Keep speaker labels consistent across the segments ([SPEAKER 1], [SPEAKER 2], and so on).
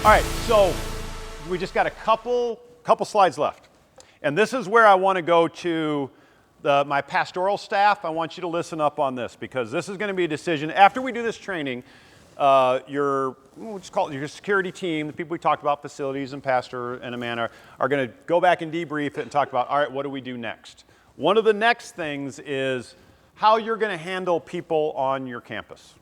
[SPEAKER 1] All right, so we just got a couple slides left. And this is where I want to go to my pastoral staff. I want you to listen up on this because this is going to be a decision. After we do this training, we'll just call it your security team, the people we talked about, facilities and pastor and Amanda, are going to go back and debrief it and talk about, all right, what do we do next? One of the next things is how you're going to handle people on your campus.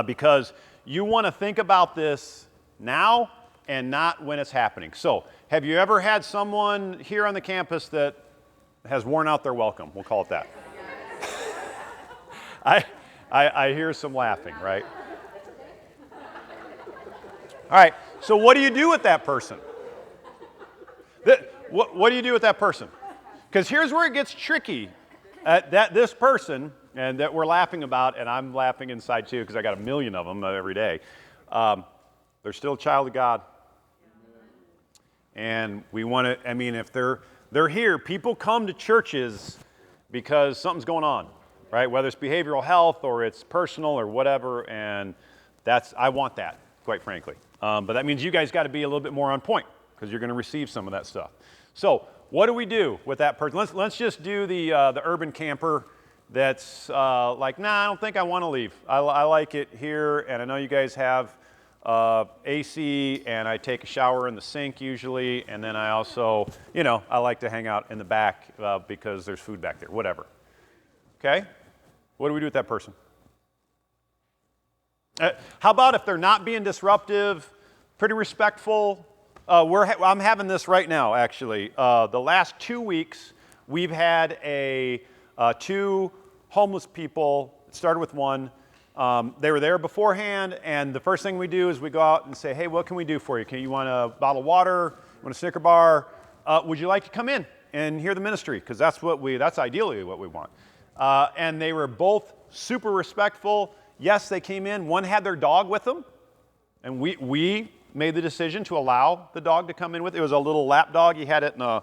[SPEAKER 1] Because you want to think about this now and not when it's happening. So, have you ever had someone here on the campus that has worn out their welcome? We'll call it that. I hear some laughing, right? All right, so what do you do with that person? What do you do with that person? Because here's where it gets tricky. This person, and that we're laughing about, and I'm laughing inside too because I got a million of them every day, they're still a child of God. And we want to, I mean, if they're here, people come to churches because something's going on, right? Whether it's behavioral health or it's personal or whatever, and I want that, quite frankly. But that means you guys got to be a little bit more on point because you're going to receive some of that stuff. So what do we do with that person? Let's just do the urban camper that's like, nah, I don't think I want to leave. I like it here, and I know you guys have AC, and I take a shower in the sink usually, and then I also, I like to hang out in the back because there's food back there, whatever. Okay? What do we do with that person? How about if they're not being disruptive, pretty respectful? I'm having this right now, actually. The last 2 weeks, we've had two homeless people. It started with one. They were there beforehand, and the first thing we do is we go out and say, hey, what can we do for you? You want a bottle of water? You want a Snicker bar? Would you like to come in and hear the ministry? Because that's ideally what we want. And they were both super respectful. Yes, they came in. One had their dog with them, and we made the decision to allow the dog to come in with it. It was a little lap dog. He had it in a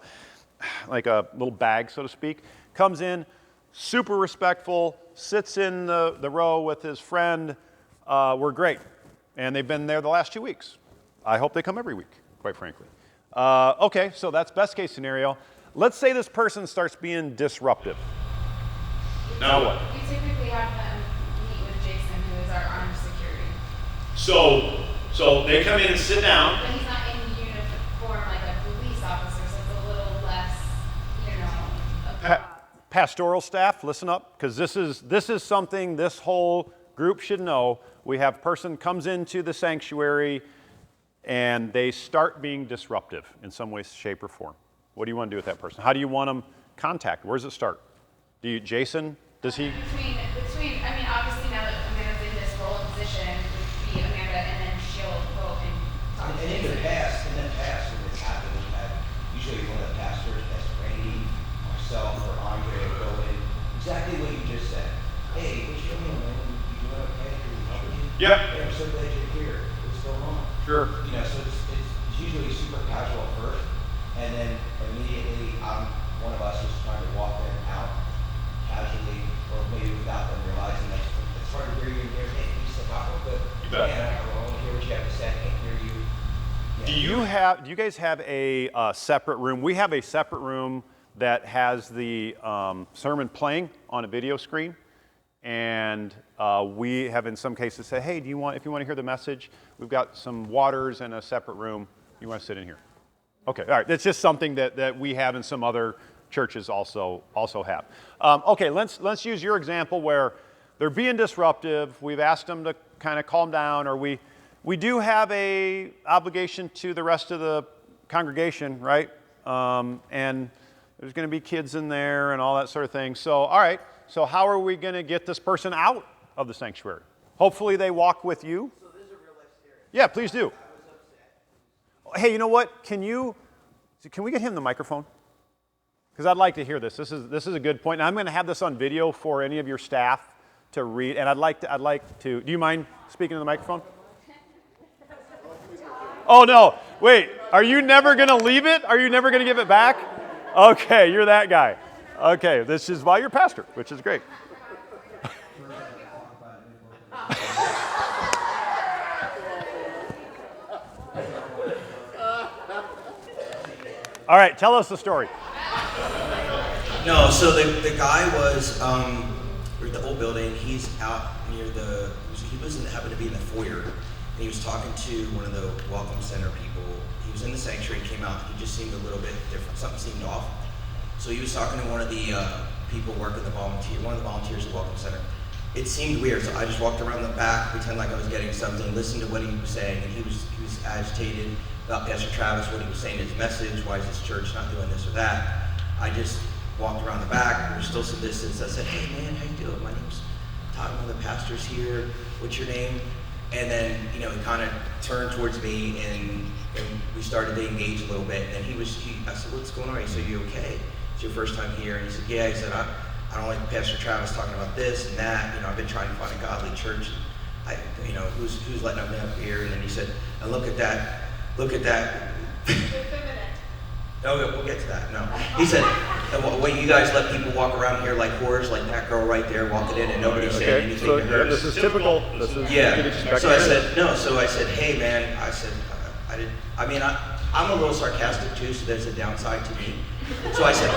[SPEAKER 1] little bag, so to speak. Comes in, super respectful, sits in the row with his friend. We're great. And they've been there the last 2 weeks. I hope they come every week, quite frankly. Okay, so that's best case scenario. Let's say this person starts being disruptive. Now what?
[SPEAKER 2] We typically have them meet with Jason, who is our armed security.
[SPEAKER 1] So they come in and sit down.
[SPEAKER 2] But he's not in uniform like a police officer, so it's a little less,
[SPEAKER 1] Pastoral staff, listen up, because this is something this whole group should know. We have person comes into the sanctuary and they start being disruptive in some way, shape, or form. What do you want to do with that person? How do you want them contacted? Where does it start? Between,
[SPEAKER 2] obviously now that Amanda's in this role and position, it would be Amanda, and then she'll go and talk to Jason.
[SPEAKER 3] In the past, when it's happened, we've had usually one of the pastors, that's Randy, myself, or Andre, will go in, exactly what you just said. Hey, what's your name, man? You doing okay? Can we help you?
[SPEAKER 1] Yep.
[SPEAKER 3] Hey, I'm so glad you're here. What's going on?
[SPEAKER 1] Sure.
[SPEAKER 3] So it's usually super casual at first, and then immediately one of us is trying to walk them out casually, or maybe without them realizing that it's hard to hear you in here. Hey, can you step out real quick?
[SPEAKER 1] You bet.
[SPEAKER 3] Man, I want to hear what you have to say. I can't hear you. Yeah.
[SPEAKER 1] Do you guys have a separate room? We have a separate room that has the sermon playing on a video screen, and we have in some cases said, hey, if you want to hear the message, we've got some waters in a separate room. You want to sit in here? Okay, all right. That's just something that we have and some other churches also have. Okay, let's use your example where they're being disruptive. We've asked them to kind of calm down, or we do have a obligation to the rest of the congregation, right? And there's going to be kids in there and all that sort of thing. So, all right. So how are we going to get this person out of the sanctuary? Hopefully they walk with you.
[SPEAKER 3] So this is a real life scenario.
[SPEAKER 1] Yeah, please do.
[SPEAKER 3] I was upset.
[SPEAKER 1] Hey, you know what? Can we get him the microphone? Because I'd like to hear this. This is a good point. And I'm going to have this on video for any of your staff to read. And I'd like to. Do you mind speaking to the microphone? Oh no! Wait. Are you never going to leave it? Are you never going to give it back? Okay, you're that guy. Okay, this is why you're pastor, which is great. All right, tell us the story.
[SPEAKER 3] No, so the guy was, we're at the old building, he's out near happened to be in the foyer, and he was talking to one of the Welcome Center people. He was in the sanctuary, came out, he just seemed a little bit different, something seemed off. So he was talking to one of the people working one of the volunteers at Welcome Center. It seemed weird, so I just walked around the back, pretend like I was getting something, listened to what he was saying, and he was agitated about Pastor Travis, what he was saying in his message, why is this church not doing this or that. I just walked around the back, there was still some distance. I said, hey man, how you doing? My name's Todd, I'm one of the pastors here. What's your name? And then, he kind of turned towards me and we started to engage a little bit. And then I said, what's going on? He said, you okay? It's your first time here? And he said, yeah. He said, I don't like Pastor Travis talking about this and that. I've been trying to find a godly church. And who's letting me up here? And then he said, and look at that. No, we'll get to that. No. He said, when you guys let people walk around here like whores, like that girl right there walking in and nobody's saying anything to her.
[SPEAKER 1] This is typical.
[SPEAKER 3] Yeah. So I said, hey man, I'm a little sarcastic too, so there's a downside to me. So I said,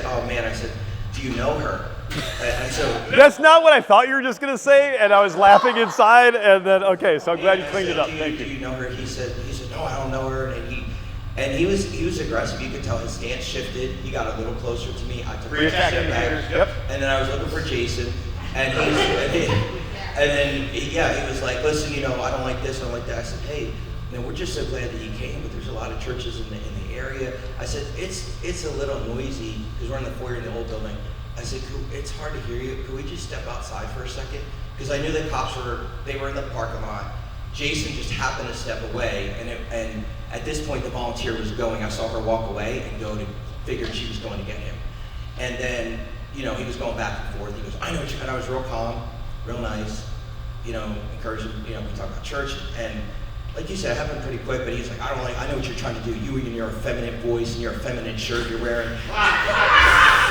[SPEAKER 3] oh man, I said, do you know her? And so
[SPEAKER 1] that's not what I thought you were just going to say, and I was laughing inside, and then, okay, so I'm glad you cleaned it up. Thank you.
[SPEAKER 3] Do you know her? He said, no, I don't know her. And he was aggressive. You could tell his stance shifted. He got a little closer to me. I took a step back.
[SPEAKER 1] Yep.
[SPEAKER 3] And then I was looking for Jason. And he was like, listen, I don't like this, I don't like that. I said, hey, we're just so glad that you came, but there's a lot of churches in the area. I said, it's a little noisy because we're in the foyer in the old building. I said, it's hard to hear you. Could we just step outside for a second? Because I knew the cops were in the parking lot. Jason just happened to step away, and at this point the volunteer was going. I saw her walk away and go to figured she was going to get him. And then, he was going back and forth. He goes, I know what you, and I was real calm, real nice, encouraging, we talk about church. And like you said, it happened pretty quick, but he's like, I know what you're trying to do. You and your effeminate voice and your effeminate shirt you're wearing.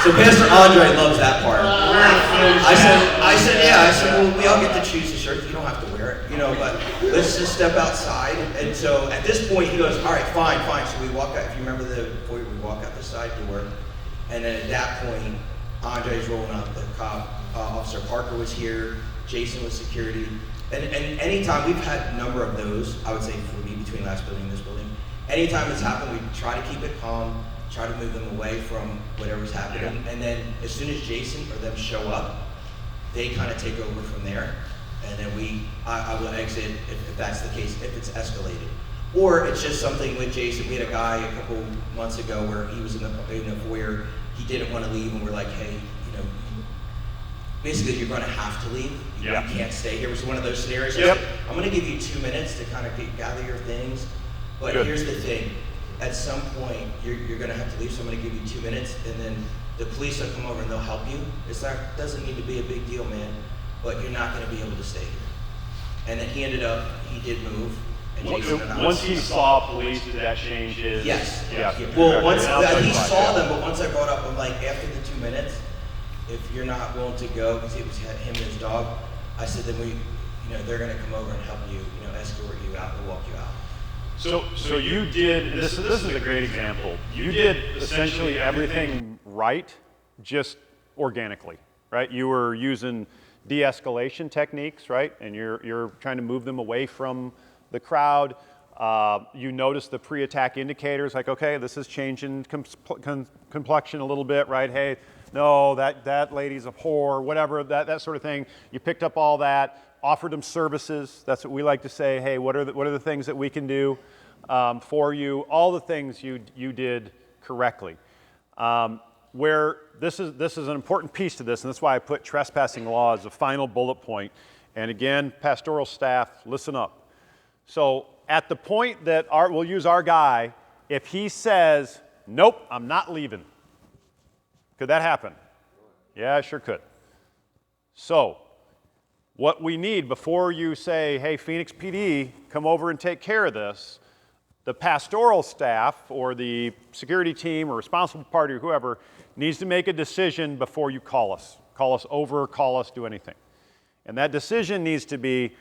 [SPEAKER 3] So Pastor Andre loves that part. I said, well, we all get to choose the shirt. You don't have to wear it, but let's just step outside. And so at this point, he goes, all right, fine. So we walk out. If you remember we walk out the side door. And then at that point, Andre's rolling up. The cop, Officer Parker was here. Jason was security. And anytime, we've had a number of those, I would say for me, between last building and this building. Anytime it's happened, we try to keep it calm, try to move them away from whatever's happening. And then as soon as Jason or them show up, they kind of take over from there. And then I will exit if that's the case, if it's escalated. Or it's just something with Jason. We had a guy a couple months ago where he was in the foyer. He didn't want to leave, and we're like, hey, basically you're going to have to leave. You can't stay here. It was one of those scenarios.
[SPEAKER 1] Yep.
[SPEAKER 3] I'm going to give you 2 minutes to kind of gather your things. But here's the thing. At some point, you're going to have to leave, so I'm going to give you 2 minutes, and then the police will come over and they'll help you. Doesn't need to be a big deal, man, but you're not going to be able to stay here. And then he did move. And Jason and I
[SPEAKER 1] once he saw police, did that change his?
[SPEAKER 3] Yes.
[SPEAKER 1] Yeah.
[SPEAKER 3] Well, once he saw them, but once I brought up, I'm like, after the 2 minutes, if you're not willing to go, because it was him and his dog, I said, then they're going to come over and help you, escort you out and walk you out.
[SPEAKER 1] So you did, this is a great example. You did essentially everything right, just organically, right? You were using de-escalation techniques, right? And you're trying to move them away from the crowd. You notice the pre-attack indicators, like, okay, this is changing complexion a little bit, right? Hey, no, that lady's a whore, whatever, that sort of thing. You picked up all that, offered them services. That's what we like to say. Hey, what are the things that we can do for you? All the things you did correctly. Where this is an important piece to this, and that's why I put trespassing law as a final bullet point. And again, pastoral staff, listen up. So at the point that we'll use our guy, if he says, nope, I'm not leaving. Could that happen? Yeah, it sure could. So what we need before you say, hey, Phoenix PD, come over and take care of this, the pastoral staff or the security team or responsible party or whoever needs to make a decision before you call us. Call us over, call us, do anything. And that decision needs to be,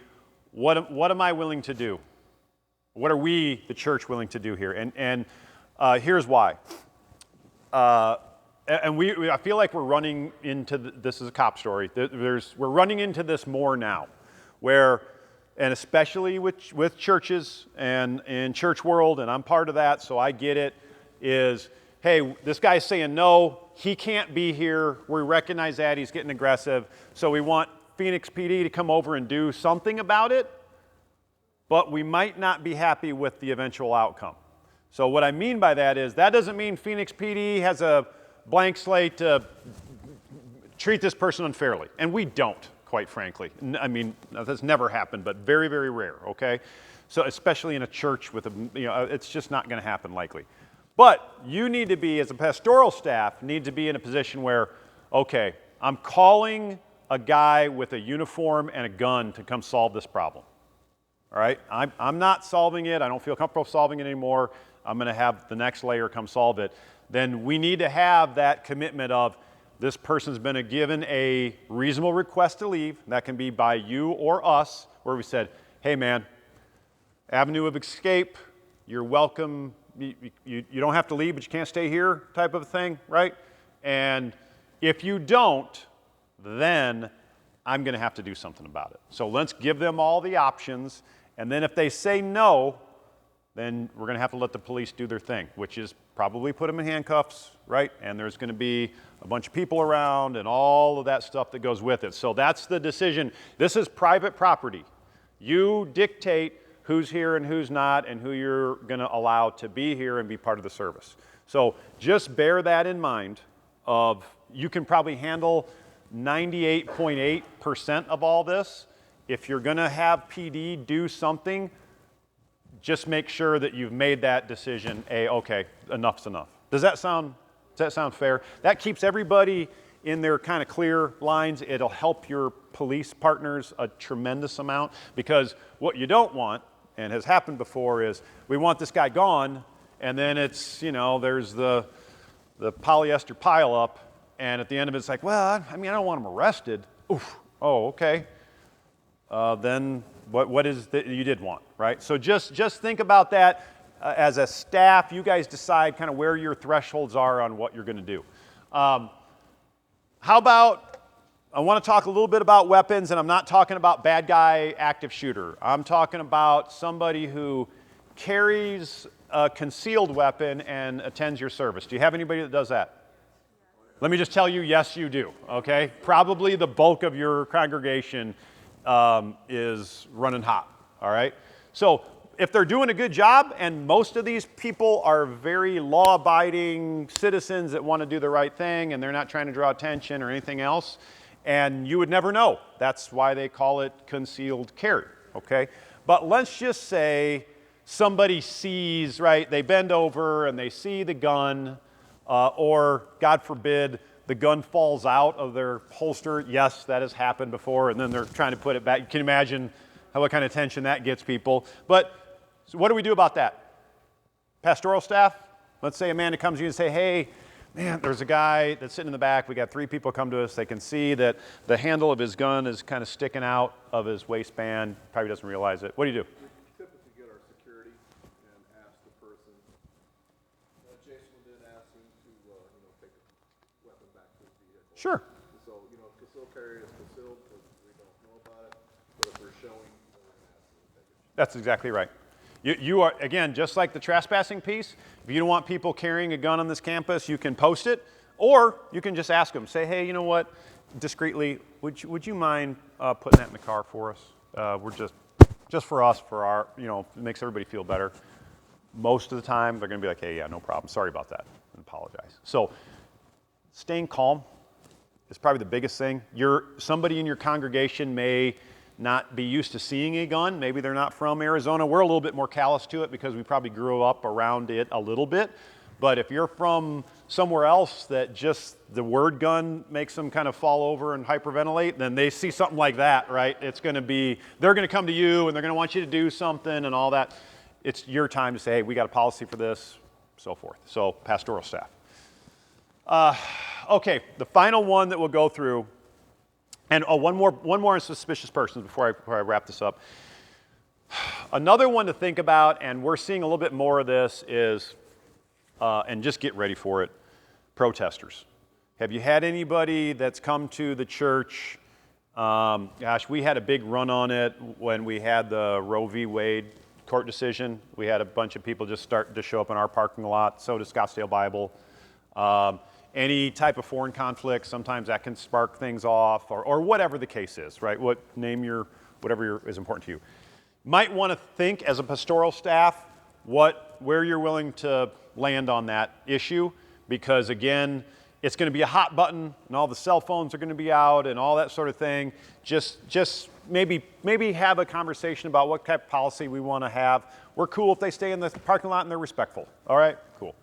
[SPEAKER 1] what am I willing to do? What are we, the church, willing to do here? And Here's why. I feel like we're running into this is a cop story. We're running into this more now, where, and especially with churches and in church world, and I'm part of that, so I get it. Is, hey, this guy's saying no, he can't be here. We recognize that he's getting aggressive, so we want Phoenix PD to come over and do something about it, but we might not be happy with the eventual outcome. So what I mean by that is that doesn't mean Phoenix PD has a blank slate to treat this person unfairly. And we don't, quite frankly. I mean, that's never happened, but very, very rare, okay? So especially in a church with it's just not going to happen likely. But you need to be, as a pastoral staff, need to be in a position where, okay, I'm calling a guy with a uniform and a gun to come solve this problem. All right? I'm not solving it. I don't feel comfortable solving it anymore. I'm going to have the next layer come solve it. Then we need to have that commitment of this person's been given a reasonable request to leave. That can be by you or us, where we said, hey man, avenue of escape, you're welcome. You don't have to leave, but you can't stay here type of thing, right? And if you don't, then I'm going to have to do something about it. So let's give them all the options. And then if they say no, then we're going to have to let the police do their thing, which is probably put them in handcuffs, right? And there's going to be a bunch of people around and all of that stuff that goes with it. So that's the decision. This is private property. You dictate who's here and who's not and who you're going to allow to be here and be part of the service. So just bear that in mind of you can probably handle 98.8% of all this. If you're going to have PD do something, just make sure that you've made that decision. Okay, enough's enough. Does that sound fair? That keeps everybody in their kind of clear lines. It'll help your police partners a tremendous amount, because what you don't want, and has happened before, is we want this guy gone, and then it's, there's the polyester pileup, and at the end of it, it's like, well, I don't want him arrested. Oof. Oh, okay. Then what is that you did want, right? So just think about that as a staff. You guys decide kind of where your thresholds are on what you're going to do. How about, I want to talk a little bit about weapons, and I'm not talking about bad guy, active shooter. I'm talking about somebody who carries a concealed weapon and attends your service. Do you have anybody that does that? Let me just tell you, yes, you do, okay? Probably the bulk of your congregation is running hot, all right? So if they're doing a good job, and most of these people are very law-abiding citizens that want to do the right thing, and they're not trying to draw attention or anything else, and you would never know. That's why they call it concealed carry, okay? But let's just say somebody sees, right, they bend over and they see the gun, or, God forbid, the gun falls out of their holster. Yes, that has happened before, and then they're trying to put it back. You can imagine what kind of tension that gets people. But so what do we do about that? Pastoral staff, let's say Amanda comes to you and say, hey, man, there's a guy that's sitting in the back. We got 3 people come to us. They can see that the handle of his gun is kind of sticking out of his waistband. Probably doesn't realize it. What do you do?
[SPEAKER 4] We typically get our security and ask the person. Jason did ask him to, take a weapon back to his vehicle.
[SPEAKER 1] Sure.
[SPEAKER 4] So, concealed carry is concealed because we don't know about it. But if we're showing, we're going to ask them to take it.
[SPEAKER 1] That's exactly right. You are, again, just like the trespassing piece, if you don't want people carrying a gun on this campus, you can post it, or you can just ask them, say, hey, you know what, discreetly, would you mind putting that in the car for us? We're just for us, for our, it makes everybody feel better. Most of the time, they're going to be like, hey, yeah, no problem. Sorry about that, and apologize. So staying calm is probably the biggest thing. Somebody in your congregation may not be used to seeing a gun. Maybe they're not from Arizona. We're a little bit more callous to it because we probably grew up around it a little bit. But if you're from somewhere else that just the word gun makes them kind of fall over and hyperventilate, then they see something like that, right? They're going to come to you and they're going to want you to do something and all that. It's your time to say, hey, we got a policy for this, so forth. So pastoral staff. Okay, the final one that we'll go through. And one more on suspicious persons before I wrap this up. Another one to think about, and we're seeing a little bit more of this, is and just get ready for it. Protesters. Have you had anybody that's come to the church? Gosh, we had a big run on it when we had the Roe v. Wade court decision. We had a bunch of people just start to show up in our parking lot. So does Scottsdale Bible. Any type of foreign conflict, sometimes that can spark things off, or whatever the case is, right? Whatever is important to you. Might want to think as a pastoral staff where you're willing to land on that issue, because again, it's going to be a hot button, and all the cell phones are going to be out, and all that sort of thing. Just maybe have a conversation about what type of policy we want to have. We're cool if they stay in the parking lot and they're respectful. All right, cool.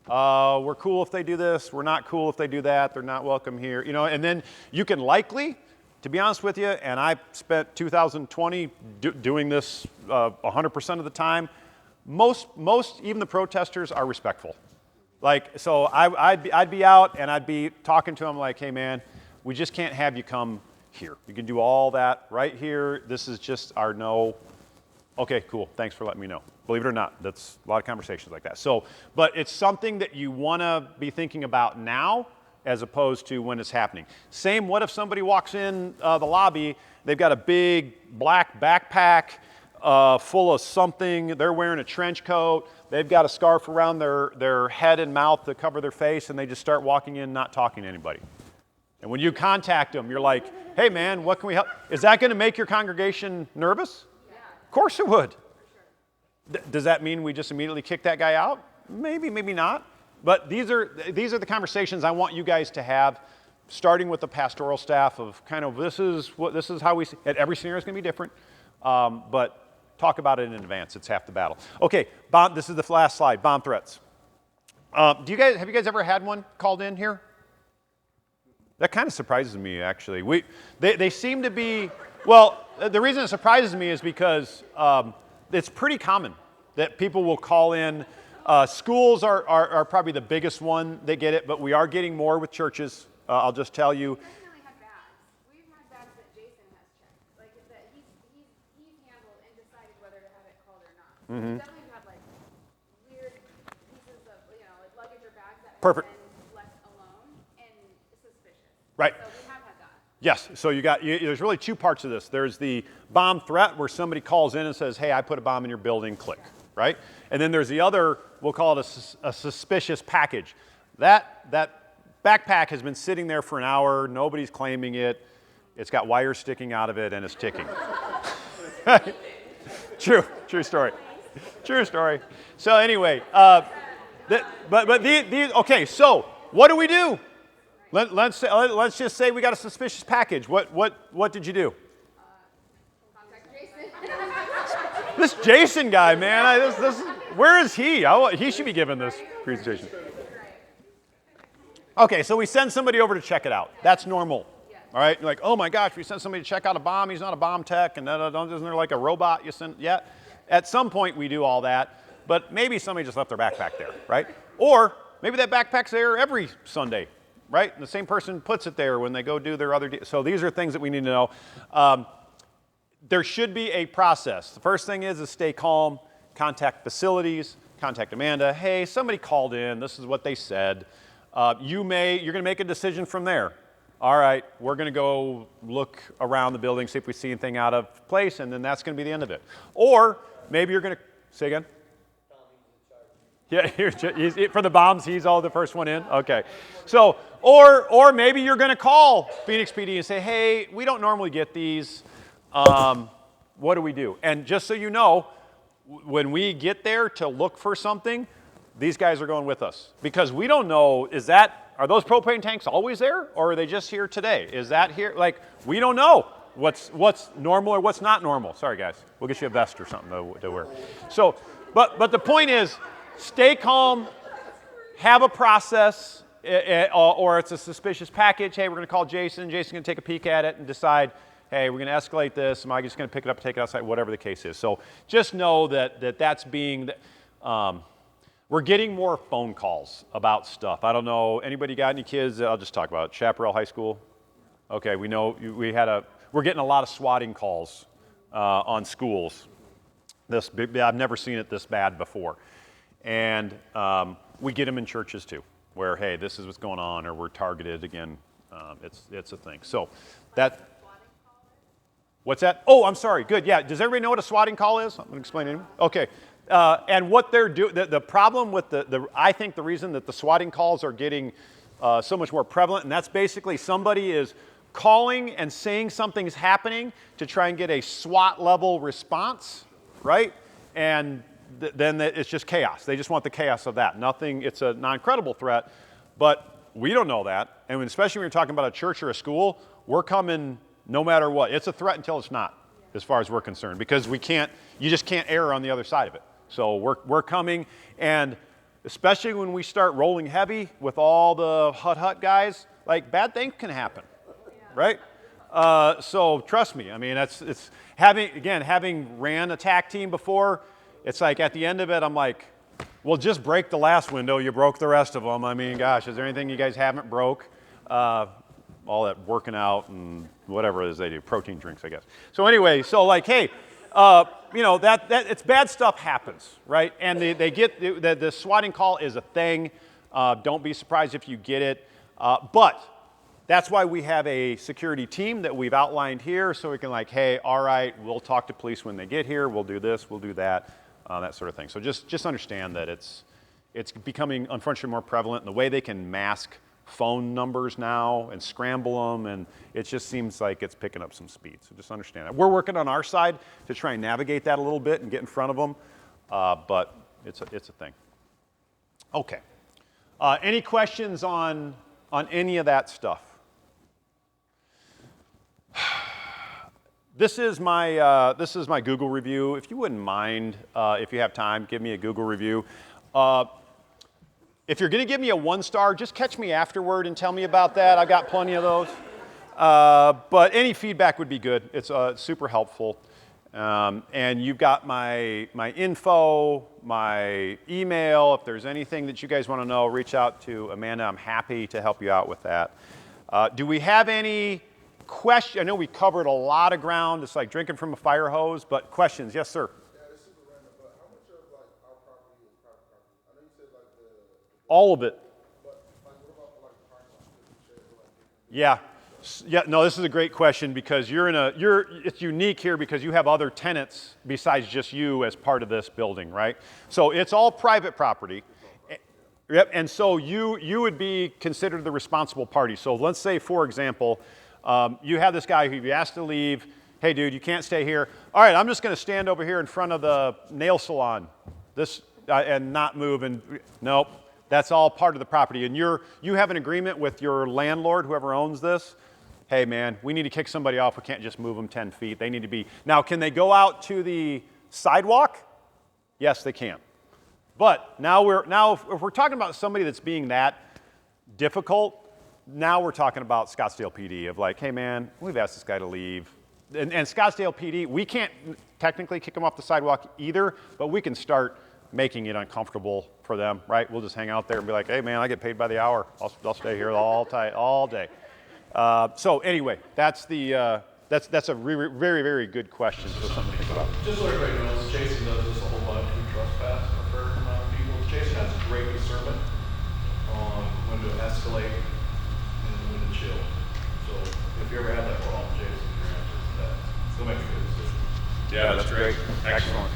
[SPEAKER 1] We're cool if they do this. We're not cool if they do that. They're not welcome here. And then you can likely, to be honest with you, and I spent 2020 doing this 100% of the time. Most, even the protesters are respectful. So I'd be out and I'd be talking to them like, hey man, we just can't have you come here. You can do all that right here. This is just our no. Okay, cool. Thanks for letting me know. Believe it or not, that's a lot of conversations like that. But it's something that you want to be thinking about now as opposed to when it's happening. Same, what if somebody walks in the lobby, they've got a big black backpack full of something, they're wearing a trench coat, they've got a scarf around their head and mouth to cover their face, and they just start walking in not talking to anybody. And when you contact them, you're like, hey man, what can we help? Is that going to make your congregation nervous? Yeah. Of course it would. Does that mean we just immediately kick that guy out? Maybe, maybe not. But these are the conversations I want you guys to have, starting with the pastoral staff of kind of this is how we see it. Every scenario is going to be different, but talk about it in advance. It's half the battle. Okay, this is the last slide. Bomb threats. Have you guys ever had one called in here? That kind of surprises me, actually. They seem to be. Well, the reason it surprises me is because it's pretty common that people will call in. Schools are probably the biggest one that get it, but we are getting more with churches. I'll just tell you.
[SPEAKER 2] We definitely had bags. We've had bags that Jason has checked, like that he's handled and decided whether to have it called or not.
[SPEAKER 1] Mm-hmm.
[SPEAKER 2] We've definitely had like weird pieces of like luggage or bags that have
[SPEAKER 1] Perfect.
[SPEAKER 2] been left alone and suspicious.
[SPEAKER 1] Right.
[SPEAKER 2] So we have had that.
[SPEAKER 1] Yes, so there's really two parts of this. There's the bomb threat where somebody calls in and says, hey, I put a bomb in your building, click, right? And then there's the other, we'll call it a suspicious package. That backpack has been sitting there for an hour, nobody's claiming it, it's got wires sticking out of it, and it's ticking. True story. True story. So anyway, okay, so what do we do? Let's just say we got a suspicious package. What did you do?
[SPEAKER 2] Contact Jason.
[SPEAKER 1] This Jason guy, man. Where is he? He should be giving this presentation. Okay, so we send somebody over to check it out. That's normal. All right, you're like, oh my gosh, we sent somebody to check out a bomb. He's not a bomb tech, and isn't there like a robot you send? Yeah. At some point we do all that, but maybe somebody just left their backpack there, right? Or maybe that backpack's there every Sunday. Right? And the same person puts it there when they go do their other so these are things that we need to know. There should be a process. The first thing is stay calm, contact facilities, contact Amanda. Hey, somebody called in. This is what they said. You're going to make a decision from there. All right, we're going to go look around the building, see if we see anything out of place, and then that's going to be the end of it. Or maybe you're going to, say again? Yeah, for the bombs, he's the first one in? Okay. So, or maybe you're going to call Phoenix PD and say, hey, we don't normally get these. What do we do? And just so you know, when we get there to look for something, these guys are going with us. Because we don't know, are those propane tanks always there? Or are they just here today? Is that here? Like, we don't know what's normal or what's not normal. Sorry, guys. We'll get you a vest or something to wear. So, but the point is, stay calm, have a process, or it's a suspicious package. Hey, we're going to call Jason. Jason's going to take a peek at it and decide, hey, we're going to escalate this. Am I just going to pick it up and take it outside? Whatever the case is. So just know that's being, we're getting more phone calls about stuff. I don't know, anybody got any kids? I'll just talk about it. Chaparral High School? Okay, we know we're getting a lot of swatting calls on schools. I've never seen it this bad before. And we get them in churches too, where, hey, this is what's going on, or we're targeted again. It's a thing. So that. What's that? Oh, I'm sorry. Good. Yeah. Does everybody know what a swatting call is? I'm going to explain it anyway. Okay. And what they're doing, the problem with I think the reason that the swatting calls are getting so much more prevalent, and that's basically somebody is calling and saying something's happening to try and get a SWAT level response, right? And then it's just chaos. They just want the chaos of that. Nothing, it's a non-credible threat, but we don't know that. And especially when you're talking about a church or a school, we're coming no matter what. It's a threat until it's not, as far as we're concerned, because you just can't err on the other side of it. So we're coming, and especially when we start rolling heavy with all the hut guys, like bad things can happen. Right? So trust me. I mean, it's having ran a TAC team before, it's like at the end of it, I'm like, well, just break the last window. You broke the rest of them. I mean, gosh, is there anything you guys haven't broke? All that working out and whatever it is they do, protein drinks, I guess. So anyway, so like, hey, that it's bad stuff happens, right? And they get the swatting call is a thing. Don't be surprised if you get it, but. That's why we have a security team that we've outlined here, so we can like, hey, all right, we'll talk to police when they get here, we'll do this, we'll do that, that sort of thing. So just understand that it's becoming, unfortunately, more prevalent in the way they can mask phone numbers now and scramble them, and it just seems like it's picking up some speed. So just understand that. We're working on our side to try and navigate that a little bit and get in front of them, but it's a thing. Okay. Any questions on any of that stuff? This is my Google review. If you wouldn't mind, if you have time, give me a Google review. If you're going to give me a 1-star, just catch me afterward and tell me about that. I've got plenty of those. But any feedback would be good. It's super helpful. And you've got my info, my email. If there's anything that you guys want to know, reach out to Amanda. I'm happy to help you out with that. Do we have any questions? I know we covered a lot of ground. It's like drinking from a fire hose, but questions? Yes, sir.
[SPEAKER 4] Yeah, this is super random, but how much of like our property is private property? I know you said like
[SPEAKER 1] All of it.
[SPEAKER 4] but like what about like the parking lot? That you said, like,
[SPEAKER 1] Yeah. Yeah, no, this is a great question because it's unique here because you have other tenants besides just you as part of this building, right? So it's all private property. Yep, and so you would be considered the responsible party. So let's say, for example, you have this guy who you asked to leave. Hey, dude, you can't stay here. All right, I'm just going to stand over here in front of the nail salon and not move. And nope, that's all part of the property. And you have an agreement with your landlord, whoever owns this. Hey, man, we need to kick somebody off. We can't just move them 10 feet. They need to be. Now, can they go out to the sidewalk? Yes, they can. But now if we're talking about somebody that's being that difficult, now we're talking about Scottsdale PD of like, hey, man, we've asked this guy to leave. And Scottsdale PD, we can't technically kick them off the sidewalk either, but we can start making it uncomfortable for them, right? We'll just hang out there and be like, hey, man, I get paid by the hour. I'll stay here all day. So anyway, that's a very, very good question. So something to think about.
[SPEAKER 4] just so everybody knows, Jason does this a whole bunch. We trespass a fair amount of people. Jason has great discernment on when to escalate and when to chill. So if you ever have that problem, Jason, your answer is that. It's gonna make a good decision.
[SPEAKER 1] Yeah, that's great. Excellent.